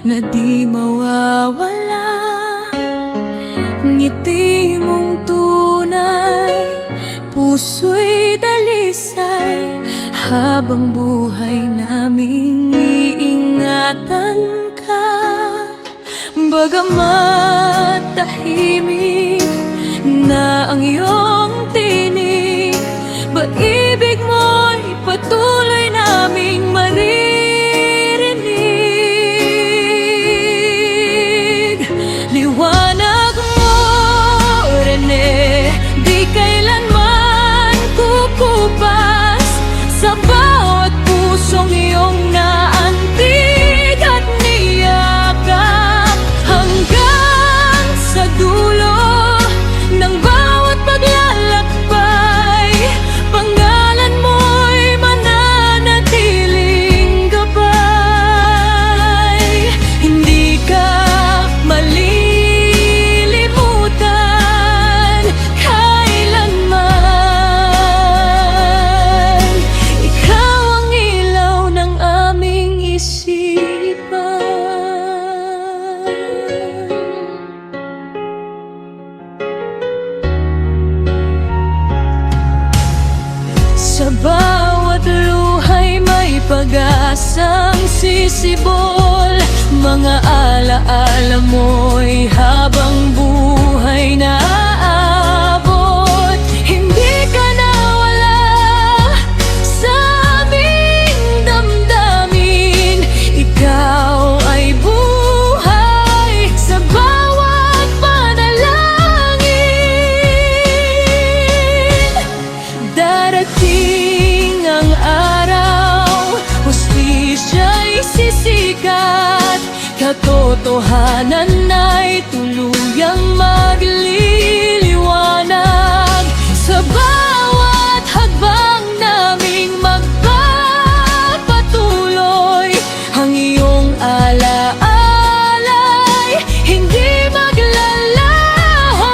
na di mawawala. Ngiti mong tunay, puso'y dalisay, habang buhay naming iingatan ka. Bagamat tahimik na ang iyong tinig, pag-ibig mo'y patuloy naming maririnig. Liwanag mo, Rene, di kailanman kukupas sa bawat pusong iyong naantig at niyakap, hanggang sa dulo ng bawat paglalakbay. Pangalan mo'y mananatiling gabay. Hindi ka malilimutan kailanman. Ikaw ang ilaw ng aming isipan. Sa bawat luhay may pag-asang sisibol, mga alaala mo'y habang buhay na aabot. Hindi ka nawala sa aming damdamin, ikaw ay buhay sa bawat panalangin. Darating ang araw, hustisya'y sisikat, katotohanan ay tuluyang magliliwanag. Sa bawat hagbang naming magpapatuloy, ang iyong alaala'y hindi maglalaho.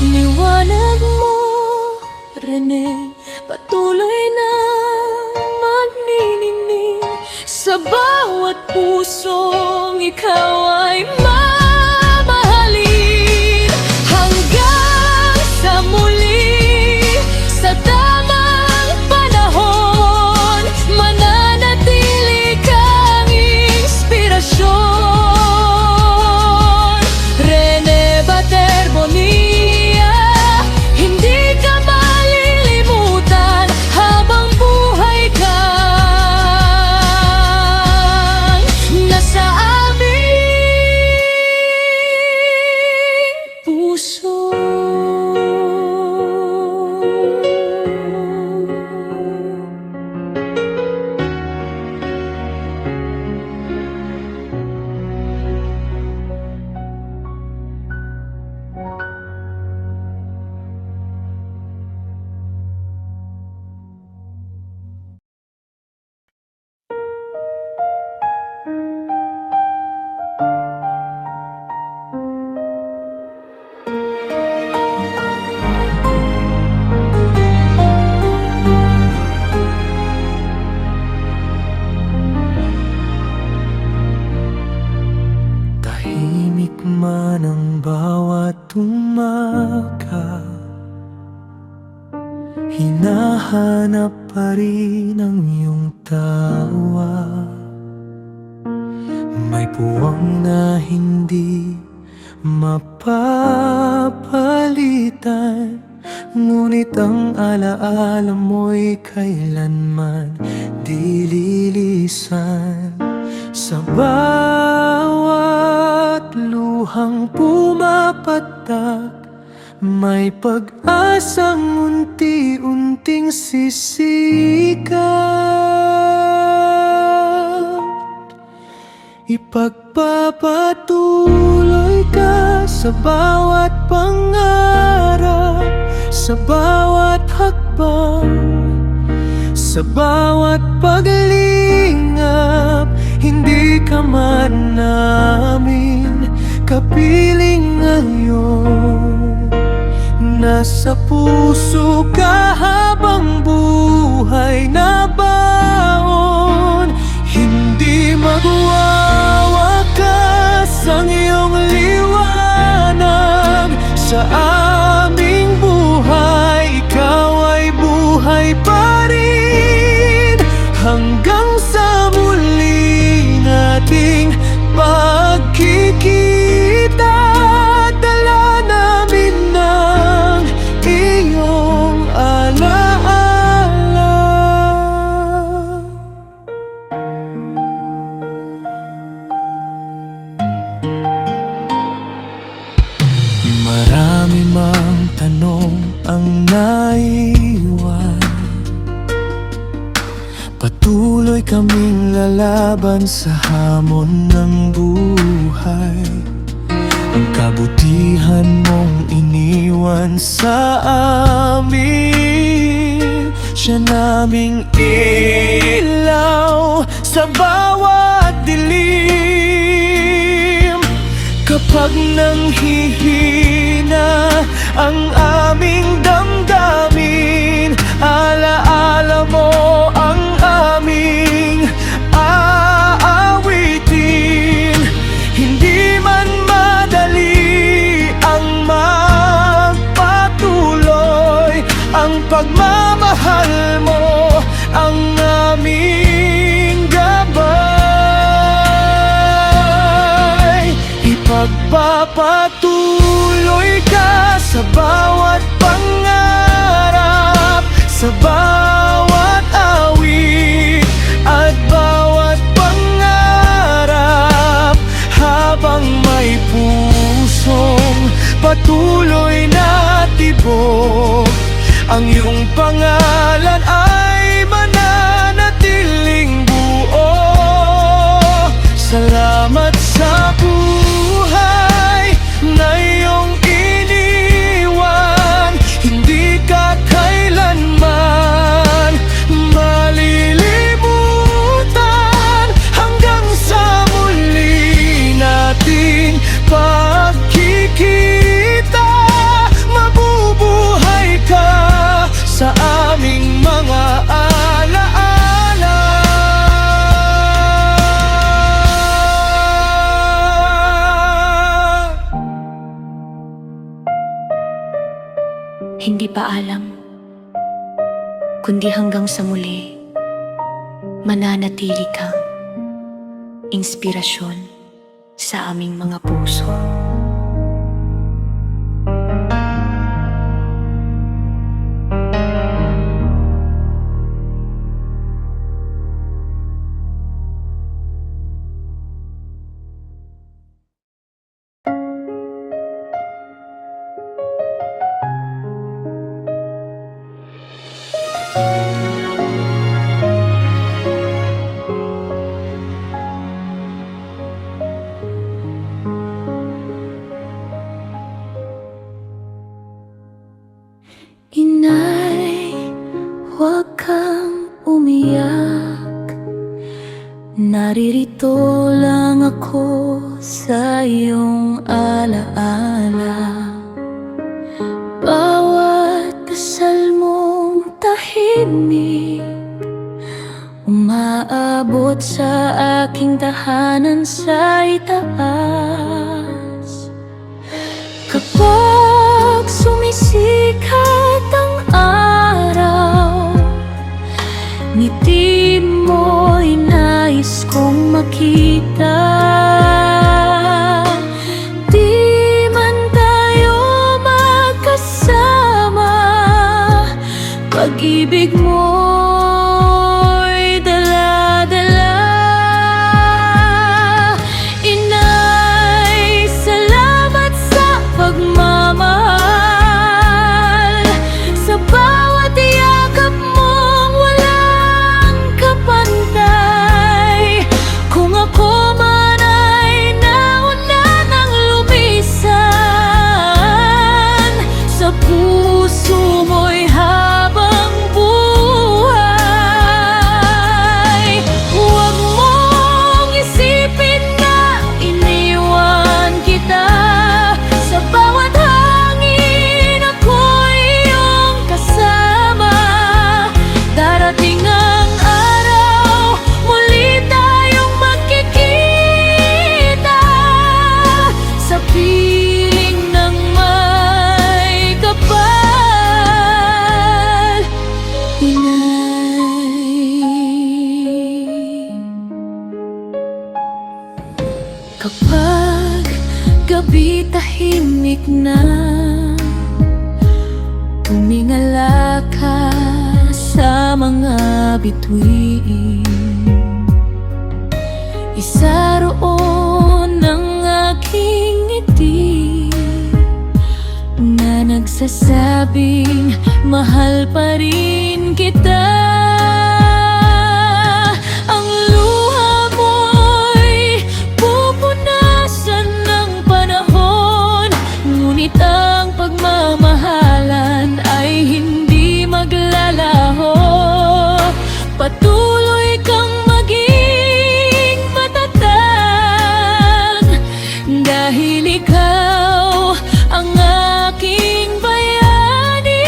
Liwanag mo, Rene, patuloy na magnining sa bawat pusong ikaw ay mamahalin, hanggang sa muli. Sa tamang panahon, mananatili kang inspirasyon. Rene Baterbonilla, hindi ka malilimutan habang buhay ka. Nasa aming puso. Tahimik man ang bawat umaga, hinahanap pa rin ang iyong tawa. May puwang na hindi mapapalitan, ngunit ang alaala mo'y kailanman di lilisan. Sa bawat luhang pumapatak, may pag-asang unti-unting sisikat. Ipagpapatuloy ka sa bawat pangarap, sa bawat hakbang, sa bawat paglingap. Hindi ka man namin kapiling ngayon, nasa puso ka habang buhay na baon. Hindi aming buhay, ikaw ay buhay pa rin. Hanggang sa muli nating pagkikita, dala namin ng iyong alaala. Marami mang tanong ang naiwan, patuloy kaming lalaban sa hamon ng buhay. Ang kabutihan mong iniwan sa amin, siya naming ilaw sa bawat dilim. Kapag nanghihina ang aming damdamin, alaala mo ang aming aawitin. Hindi man madali ang magpatuloy, ang pagmamahal mo ang aming gabay. Ipagpapatuloy ka sa bawat pangarap, sa bawat awit at bawat pangarap, habang may pusong patuloy na tibok. Ang iyong pangalan ay mananatiling buo. Salamat sa buhay na iyong iniwan, hindi ka kailanman malilimutan. Hanggang sa muli nating pagkikita, mabubuhay ka sa aming mga alaala. Hindi paalam, kundi hanggang sa muli, mananatili kang inspirasyon sa aming mga puso. Inay, huwag kang umiyak. Naririto lang ako sa iyong alaala. Bawat dasal mong tahimik umaabot sa aking tahanan sa itaas. Kapag sumisikat ang araw, ngiti mo'y nais kong makita. Di man tayo magkasama, pag-ibig mo'y dala-dala. Inay, salamat sa pagmamahal, sa bawat yakap mong walang kapantay. Kung ako Kapag gabi tahimik na, tumingala ka sa mga bituin. Isa roon ang aking ngiti na nagsasabing mahal pa rin kita. Ang luha mo'y pupunasan ng panahon, ngunit ang pagmamahalan ay hindi maglalaho. Patuloy kang maging matatag, dahil ikaw ang aking bayani.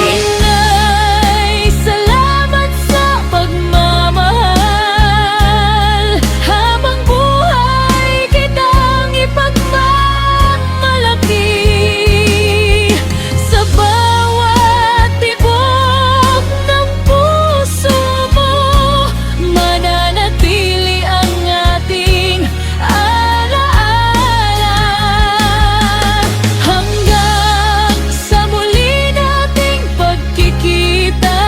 Inay, salamat sa pagmamahal. Habang buhay kitang ipagmamalaki. Sa bawat tibok ng puso mo, mananatili ang ating alaala. Hanggang sa muli nating pagkikita,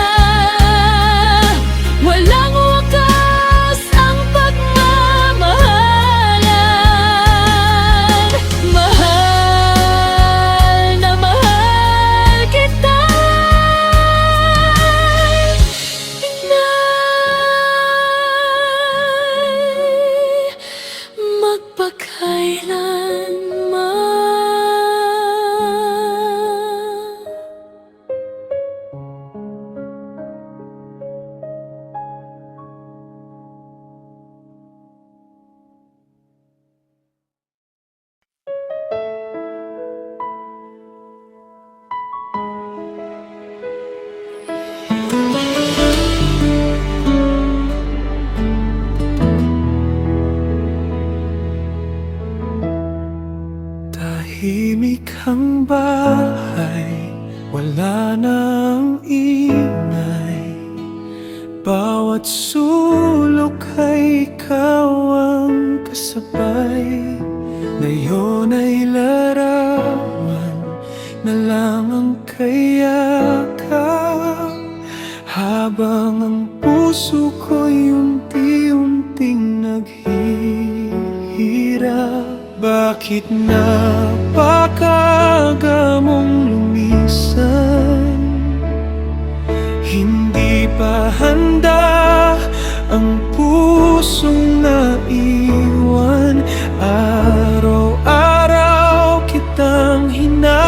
walang wakas ang pagmamahalan. Mahal na mahal kita, Inay, magpakailanman. Tahimik ang bahay, wala nang ingay. Bawat sulok ay ikaw ang kasabay. Ngayon ay larawan na lang ang kayakap, habang ang puso ko'y unti-unting naghihirap. Bakit napakaga mong lumisan? Hindi pa handa ang pusong naiwan. Araw-araw kitang hinahanap,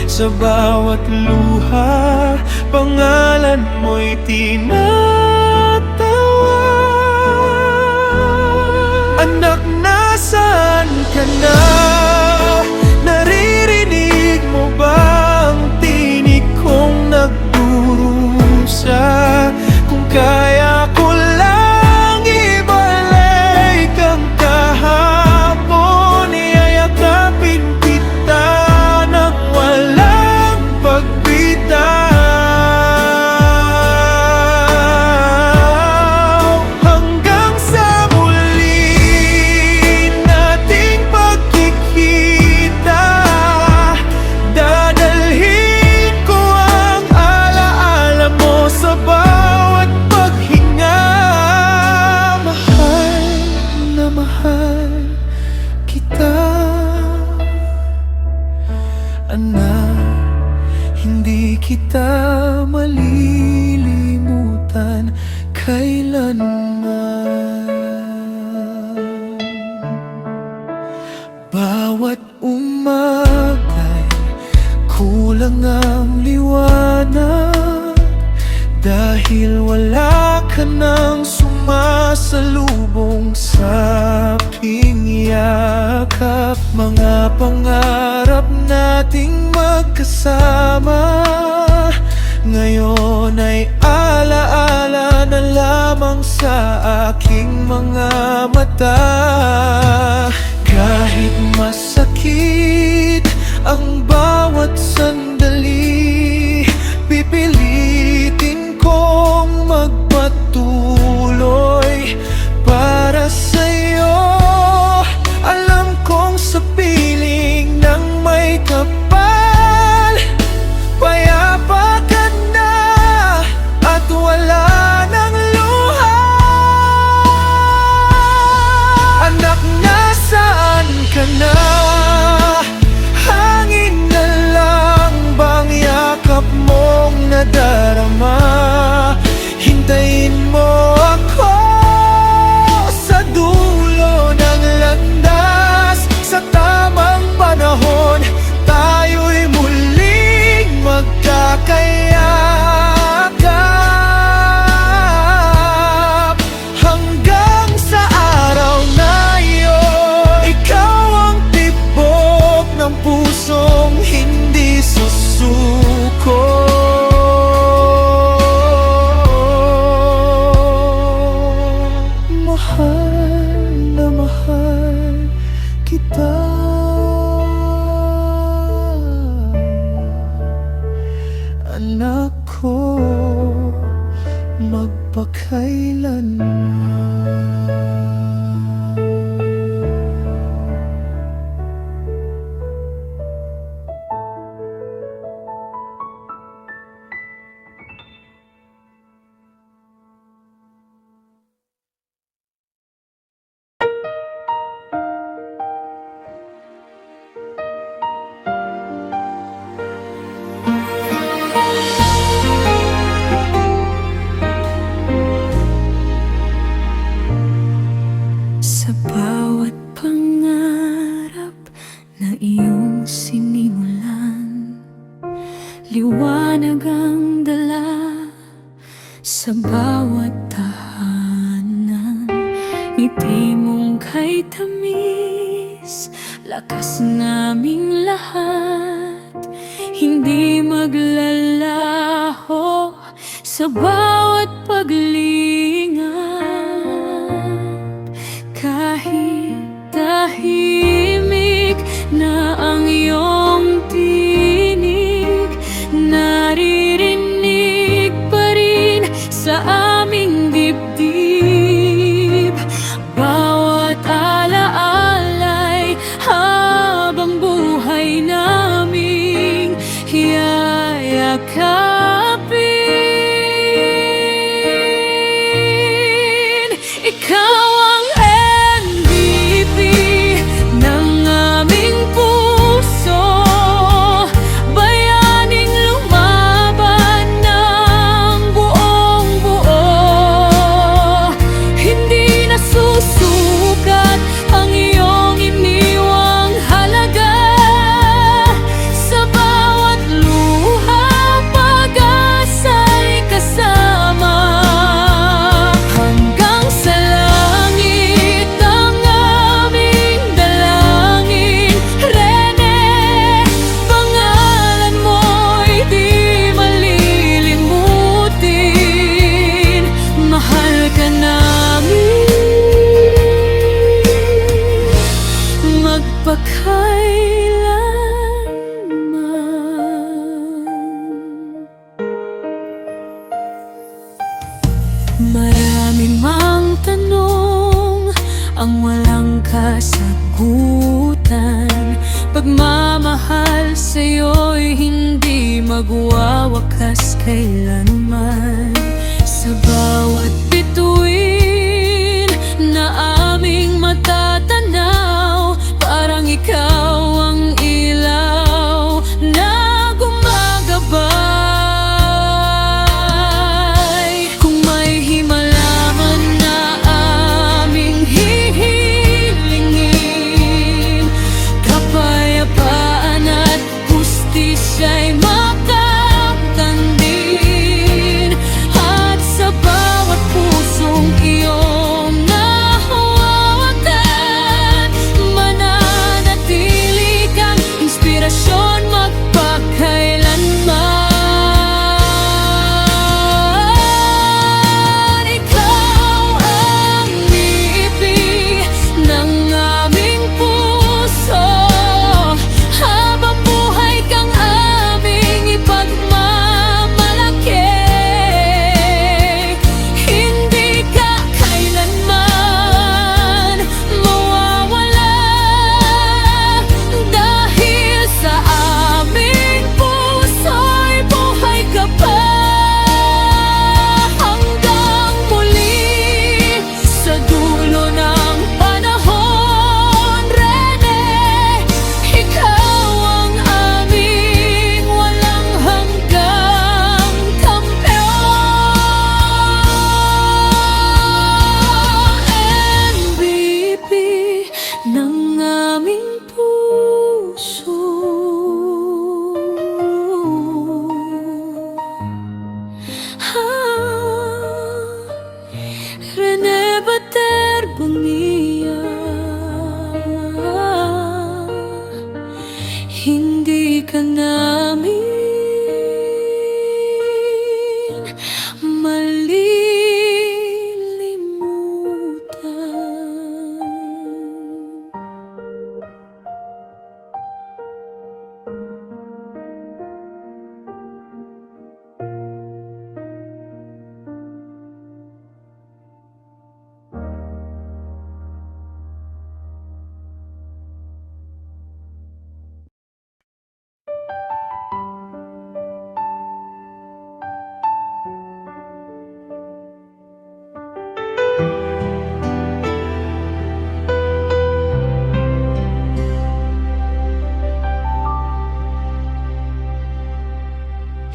sa bawat luha pangalan mo'y tinatawag. Anak, nasaan ka na? Naririnig mo ba ang tinig kong nagdurusa? Kung kaya ko lang ibalik ang kahapon, iyayakapin kita nang walang pagbitaw. Hanggang sa muli nating pagkikita, dadalhin ko ang alaala mo sa bawat paghinga. Mahal na mahal kita, anak, hindi kita malilimutan kailanman. Bawat umaga'y kulang ang liwanag, dahil wala ka nang sumasalubong sa aking yakap. Mga pangarap nating magkasama, ngayon ay alaala na lamang sa aking mga mata. Kahit masakit ang bawat sandali, pipilitin ko anak ko magpakailanman. Sa bawat pangarap na iyong sinimulan, liwanag ang dala sa bawat tahanan. Ngiti mong kay tamis, lakas naming lahat, hindi maglalaho sa bawat paglingat. Kahit tahimik na ang iyong tinig, naririnig pa rin sa aming dibdib. Bawat alaalay habang buhay naming yayakapin. Ikaw ang MVP ng aming puso, bayaning lumaban ng buong buo. Hindi nasusukat ang iyong iniwang halaga, sa bawat luha pag-asa'y kasama. Hanggang sa langit ang aming dalangin, Rene, pangalan mo'y di malilimutin. Mahal ka namin magpakailanman. Marami mang tanong ang walang kasagutan. Pagmamahal sa'yo'y hindi magwawakas kailanman. Sa bawat bituin na aming matatanaw, parang ikaw ang ilaw na gumagabay. Kung may himala man na aming hihilingin, kapayapaan at hustisya'y makamtan din. At sa bawat pusong iyong nahawakan, mananatili ka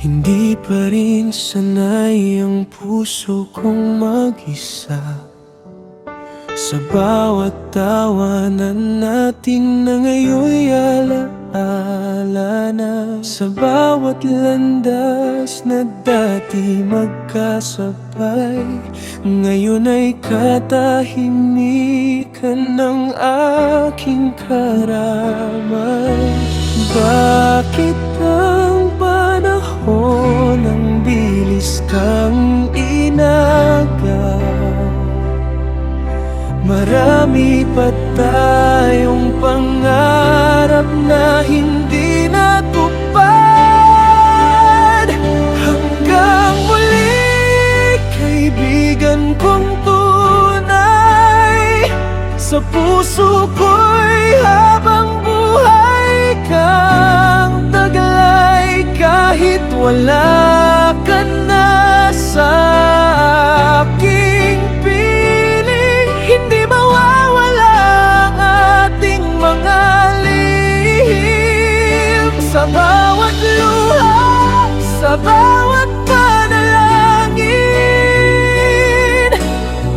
Hindi pa rin sanay ang puso kong mag-isa. Sa bawat tawanan natin na ngayon'y alaala na. Sa bawat landas na dati magkasabay, ngayon ay katahimikan ng aking karamay. Bakit ang panahon ang bilis kang inaga? Marami pa tayong pangarap na hindi natupad. Hanggang muli, kaibigan kong tunay, sa puso ko'y habang buhay kang taglay. Kahit wala ka na sa aking piling, hindi mawawala ang ating mga lihim. Sa bawat luha, sa bawat panalangin,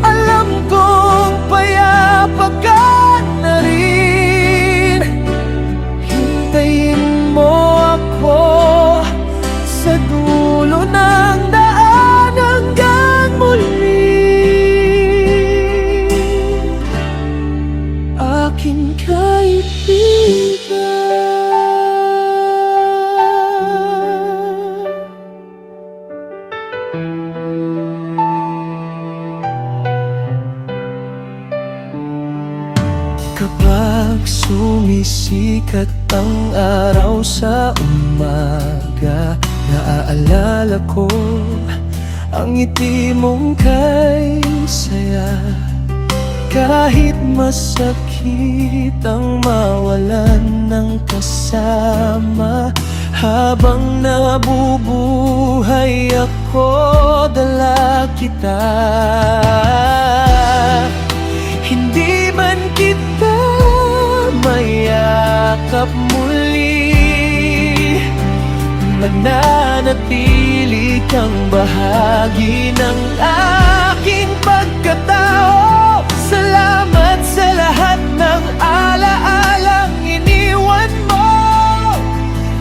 alam kong payapa ka na rin. Hintayin mo ako sa dulo ng daan hanggang muli, aking kaibigan. Kapag sumisikat ang araw sa umaga, naaalala ko ang ngiti mong kay saya. Kahit masakit ang mawalan ng kasama, habang nabubuhay ako, dala kita. Hindi man kita mayakap muli, mananatili kang bahagi ng aking pagkatao. Salamat sa lahat ng alaalang iniwan mo.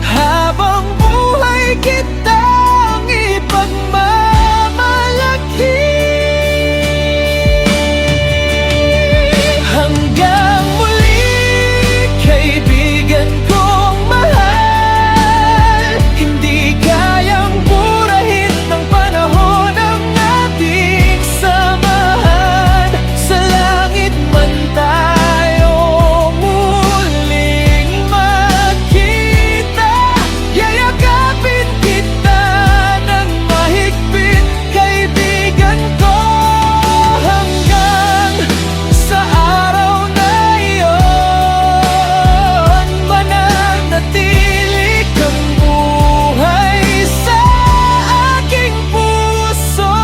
Habang buhay kitang ipagmamalaki. Hanggang muli, kaibigan kong mahal, hindi kayang burahin ng panahon ang ating samahan. Sa langit man tayo muling magkita, yayakapin kita ng mahigpit, kaibigan ko. Hanggang sa araw na iyon, mananatili kang buhay sa aking puso.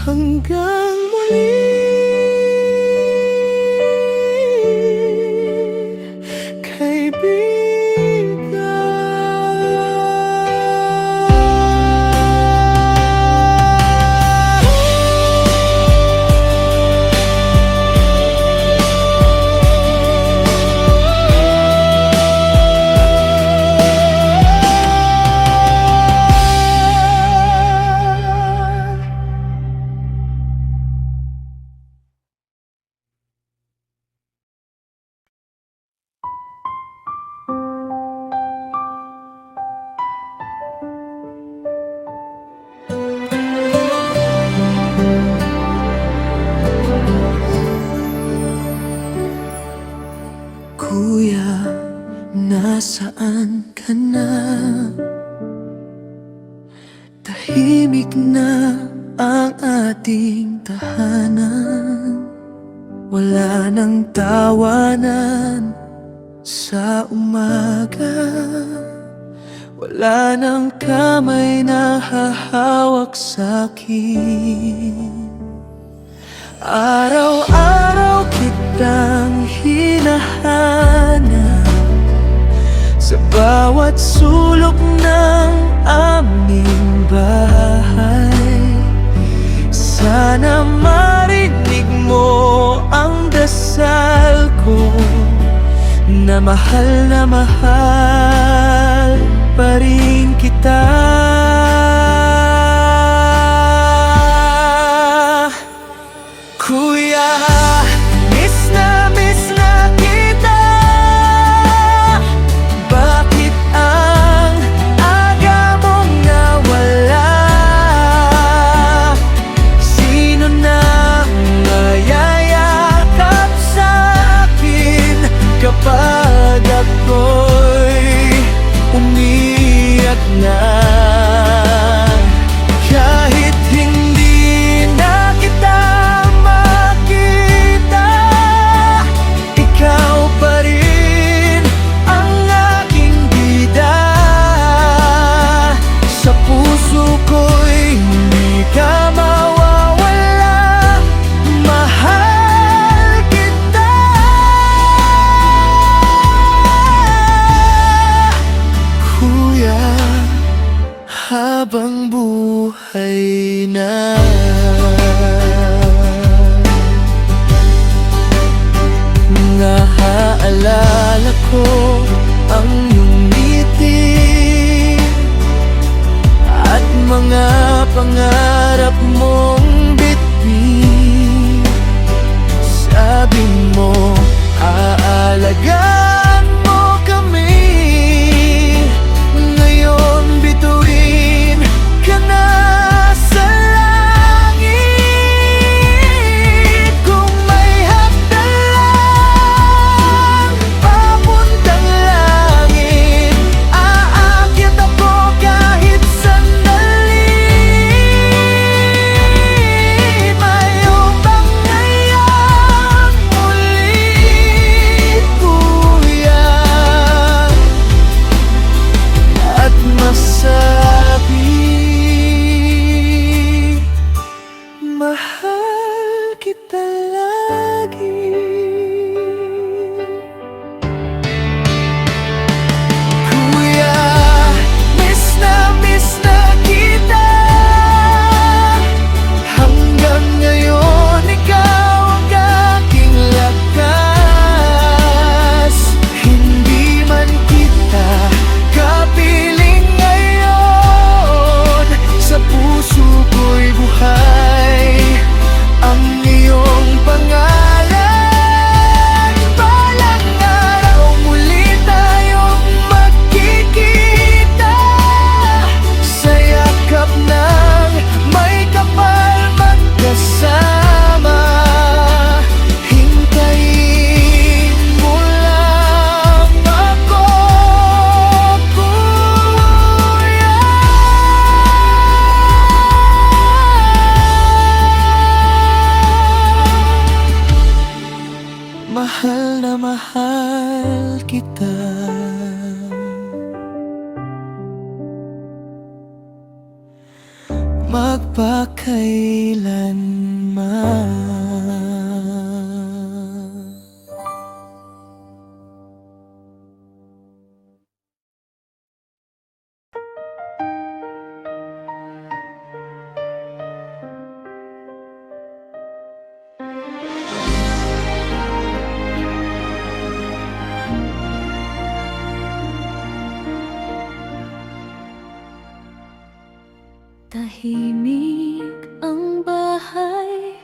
Hanggang muli, Kuya, nasaan ka na? Tahimik na ang ating tahanan. Wala nang tawanan sa umaga. Wala nang kamay na hahawak sa'kin. Araw-araw kitang hinahanap sa bawat sulok ng aming bahay. Sana marinig mo ang dasal ko, na mahal pa rin kita. Kuya, miss na kita. Bakit ang aga mong nawala? Sino nang mayayakap sa akin kapag ako'y umiyak na? Kahit hindi na kita makita, ikaw pa rin ang aking bida. Sa puso ko'y hindi ka mawawala. Mahal kita. Kuya, habang buhay na, naaalala ko ang iyong ngiti at mga pangarap mong bitbit. Sabi mo, aalagaan mo kami. Ngayon bituin ka na sa langit. Kung may hagdan papuntang langit, aakyat ako kahit sandali. Mayo bang ngayon muli, kuya, at masabi, mahal kita lagi. Kuya, miss na kita. Hanggang ngayon ikaw ang aking lakas. Hindi man kita kapiling ngayon, sa puso ko'y buhay ang iyong pangalan. Balang araw muli tayong magkikita, sa yakap ng may kapal magkasama. Hintayin mo lang ako, kuya. Mahal na mahal kita. Magpakailanman. Tahimik ang bahay,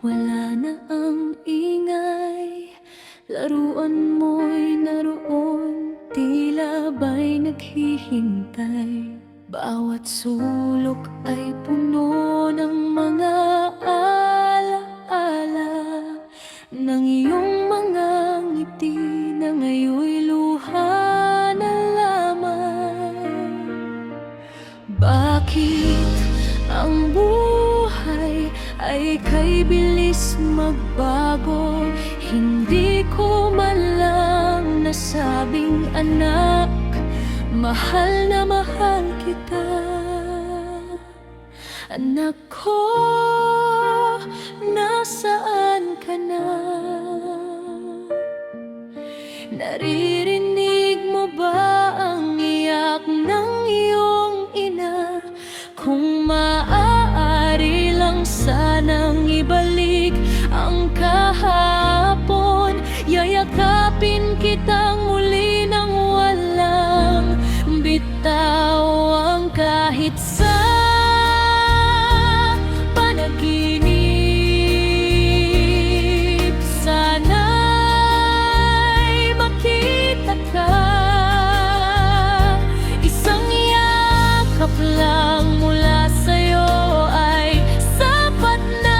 wala na ang ingay. Laruan mo'y naroon, tila ba'y naghihintay. Bawat sulok ay puno ng mga alaala ng iyong mga ngiti na ngayon'y luha na lamang. Bakit ang buhay ay kay bilis magbago? Hindi ko man lang nasabing anak, mahal na mahal kita. Anak ko, nasaan ka na? Naririnig mo ba ang iyak ng iyong ina? Kung maaari lang sanang ibalik ang kahapon, yayakapin kitang muli nang walang bitawang kahit sa panaginip. Sana'y makita ka, isang yakap lang mula sa'yo ay sapat na.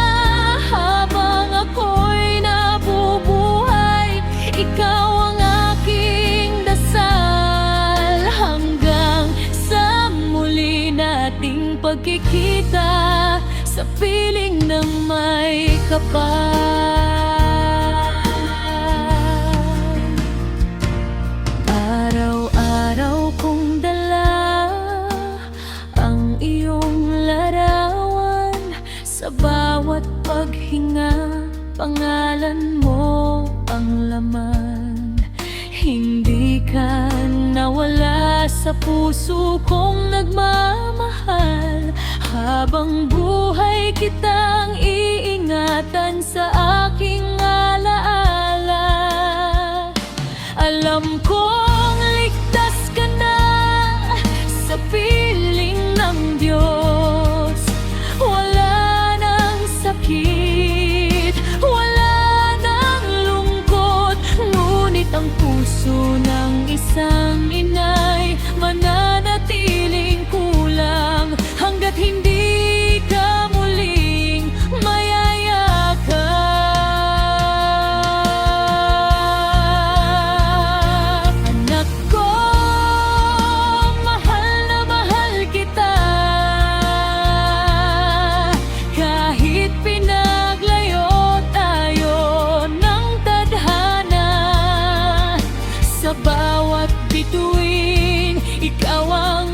Habang ako'y nabubuhay, ikaw ang aking dasal, hanggang sa muli nating pagkikita sa piling ng may kapal. Araw-araw kong dala ang iyong larawan, sa bawat paghinga pangalan mo ang laman. Hindi ka nawala sa puso kong nagmamahal, habang buhay kitang iingatan sa aking alaala. Alam kong ligtas ka na sa piling ng Diyos. Wala nang sakit, wala nang lungkot, ngunit ang puso ng isang ina'y mananatiling kulang hanggat hindi ka muling mayayakap. Anak ko, mahal na mahal kita, kahit pinaglayo tayo ng tadhana. Sa bawat bituin, ikaw ang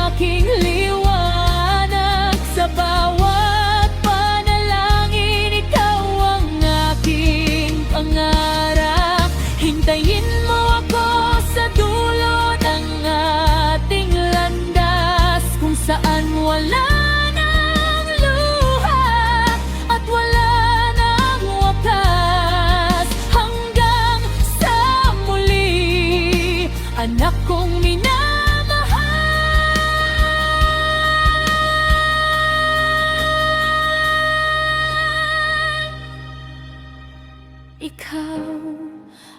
aking liwanag. Sa bawat panalangin, ikaw ang aking pangarap. Hintayin mo ako sa dulo ng ating landas, kung saan wala nang luha at wala nang wakas, hanggang sa muli, anak kong minamahal. Ikaw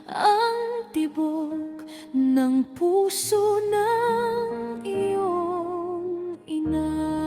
ang tibok ng puso ng iyong ina.